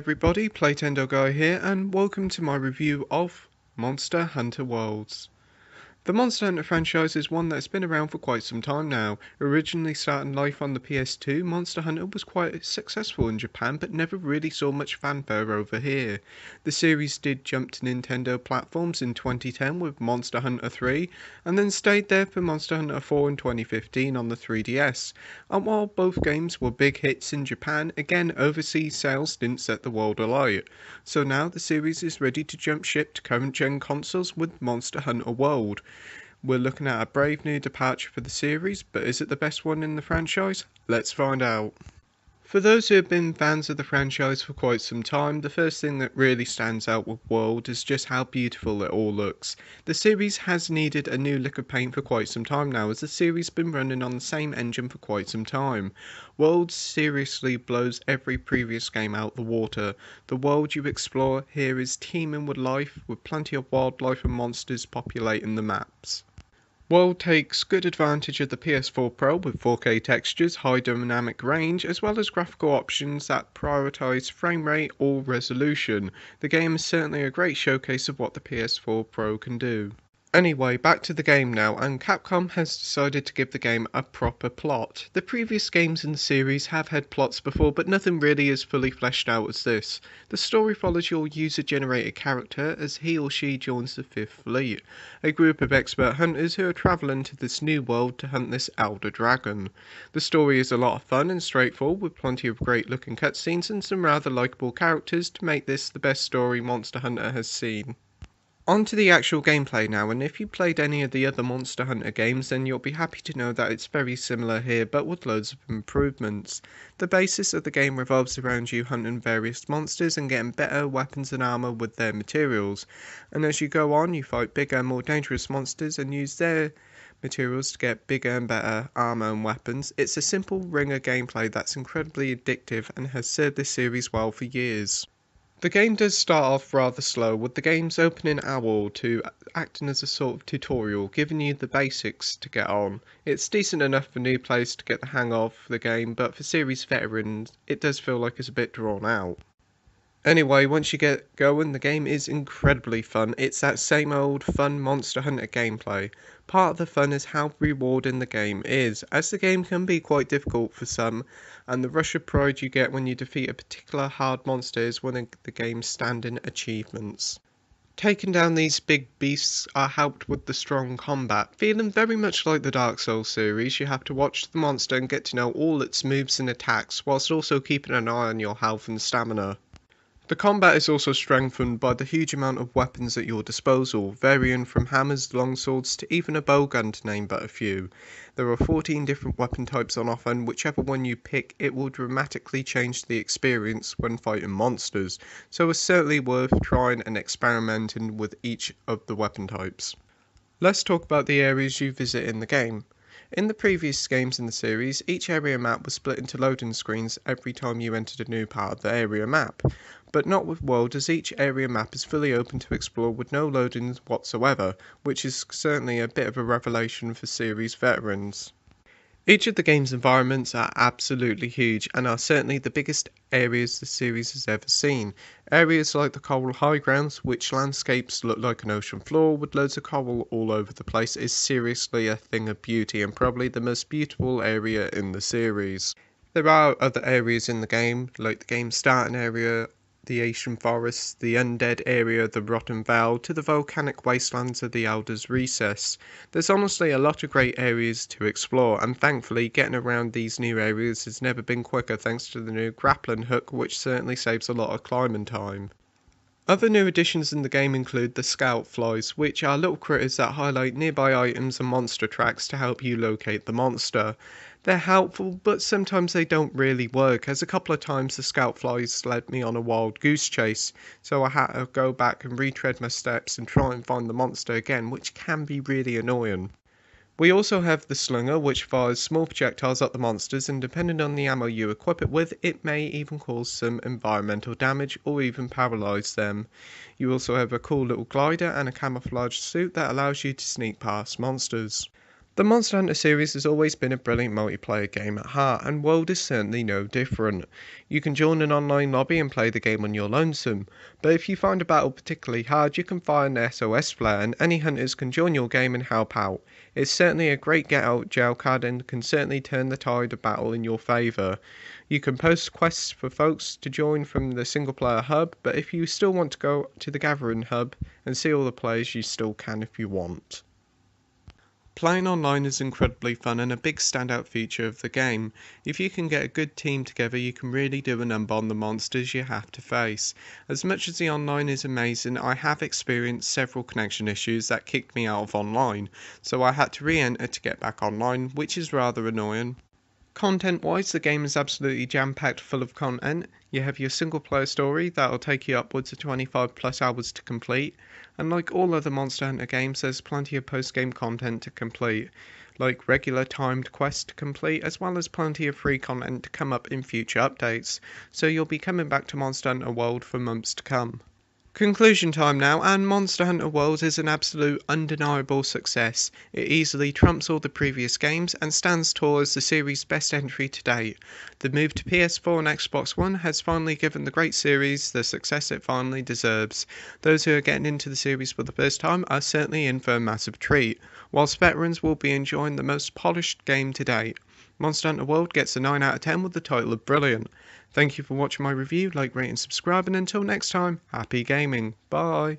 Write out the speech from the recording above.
Everybody, Playtendoguy here, and welcome to my review of Monster Hunter Worlds. The Monster Hunter franchise is one that's been around for quite some time now. Originally starting life on the PS2, Monster Hunter was quite successful in Japan but never really saw much fanfare over here. The series did jump to Nintendo platforms in 2010 with Monster Hunter 3, and then stayed there for Monster Hunter 4 in 2015 on the 3DS. And while both games were big hits in Japan, again overseas sales didn't set the world alight. So now the series is ready to jump ship to current gen consoles with Monster Hunter World. We're looking at a brave new departure for the series, but is it the best one in the franchise? Let's find out. For those who have been fans of the franchise for quite some time, the first thing that really stands out with World is just how beautiful it all looks. The series has needed a new lick of paint for quite some time now, as the series has been running on the same engine for quite some time. World seriously blows every previous game out the water. The world you explore here is teeming with life, with plenty of wildlife and monsters populating the maps. World takes good advantage of the PS4 Pro with 4K textures, high dynamic range, as well as graphical options that prioritise frame rate or resolution. The game is certainly a great showcase of what the PS4 Pro can do. Anyway, back to the game now, and Capcom has decided to give the game a proper plot. The previous games in the series have had plots before, but nothing really as fully fleshed out as this. The story follows your user-generated character as he or she joins the Fifth Fleet, a group of expert hunters who are travelling to this new world to hunt this elder dragon. The story is a lot of fun and straightforward, with plenty of great-looking cutscenes and some rather likeable characters to make this the best story Monster Hunter has seen. On to the actual gameplay now, and if you played any of the other Monster Hunter games, then you'll be happy to know that it's very similar here, but with loads of improvements. The basis of the game revolves around you hunting various monsters and getting better weapons and armour with their materials, and as you go on you fight bigger and more dangerous monsters and use their materials to get bigger and better armour and weapons. It's a simple ringer gameplay that's incredibly addictive and has served this series well for years. The game does start off rather slow, with the game's opening hour or two acting as a sort of tutorial, giving you the basics to get on. It's decent enough for new players to get the hang of the game, but for series veterans it does feel like it's a bit drawn out. Anyway, once you get going, the game is incredibly fun. It's that same old fun Monster Hunter gameplay. Part of the fun is how rewarding the game is, as the game can be quite difficult for some, and the rush of pride you get when you defeat a particular hard monster is one of the game's standing achievements. Taking down these big beasts are helped with the strong combat. Feeling very much like the Dark Souls series, you have to watch the monster and get to know all its moves and attacks, whilst also keeping an eye on your health and stamina. The combat is also strengthened by the huge amount of weapons at your disposal, varying from hammers, longswords to even a bowgun to name but a few. There are 14 different weapon types on offer, and whichever one you pick it will dramatically change the experience when fighting monsters, so it's certainly worth trying and experimenting with each of the weapon types. Let's talk about the areas you visit in the game. In the previous games in the series, each area map was split into loading screens every time you entered a new part of the area map, but not with World, as each area map is fully open to explore with no loadings whatsoever, which is certainly a bit of a revelation for series veterans. Each of the game's environments are absolutely huge and are certainly the biggest areas the series has ever seen. Areas like the Coral High Grounds, which landscapes look like an ocean floor with loads of coral all over the place, is seriously a thing of beauty and probably the most beautiful area in the series. There are other areas in the game, like the game's starting area, the Asian forests, the undead area of the Rotten Vale, to the volcanic wastelands of the Elder's Recess. There's honestly a lot of great areas to explore, and thankfully getting around these new areas has never been quicker thanks to the new grappling hook, which certainly saves a lot of climbing time. Other new additions in the game include the scout flies, which are little critters that highlight nearby items and monster tracks to help you locate the monster. They're helpful, but sometimes they don't really work, as a couple of times the scout flies led me on a wild goose chase, so I had to go back and retread my steps and try and find the monster again, which can be really annoying. We also have the slinger, which fires small projectiles at the monsters, and depending on the ammo you equip it with, it may even cause some environmental damage or even paralyze them. You also have a cool little glider and a camouflage suit that allows you to sneak past monsters. The Monster Hunter series has always been a brilliant multiplayer game at heart, and World is certainly no different. You can join an online lobby and play the game on your lonesome, but if you find a battle particularly hard, you can fire an SOS flare and any hunters can join your game and help out. It's certainly a great get out jail card and can certainly turn the tide of battle in your favour. You can post quests for folks to join from the single player hub, but if you still want to go to the gathering hub and see all the players, you still can if you want. Playing online is incredibly fun and a big standout feature of the game. If you can get a good team together, you can really do a number on the monsters you have to face. As much as the online is amazing, I have experienced several connection issues that kicked me out of online, so I had to re-enter to get back online, which is rather annoying. Content-wise, the game is absolutely jam-packed full of content. You have your single-player story that'll take you upwards of 25 plus hours to complete, and like all other Monster Hunter games, there's plenty of post-game content to complete, like regular timed quests to complete, as well as plenty of free content to come up in future updates, so you'll be coming back to Monster Hunter World for months to come. Conclusion time now, and Monster Hunter World is an absolute undeniable success. It easily trumps all the previous games and stands tall as the series' best entry to date. The move to PS4 and Xbox One has finally given the great series the success it finally deserves. Those who are getting into the series for the first time are certainly in for a massive treat, whilst veterans will be enjoying the most polished game to date. Monster Hunter World gets a 9 out of 10 with the title of brilliant. Thank you for watching my review, like, rate and subscribe, and until next time, happy gaming, bye!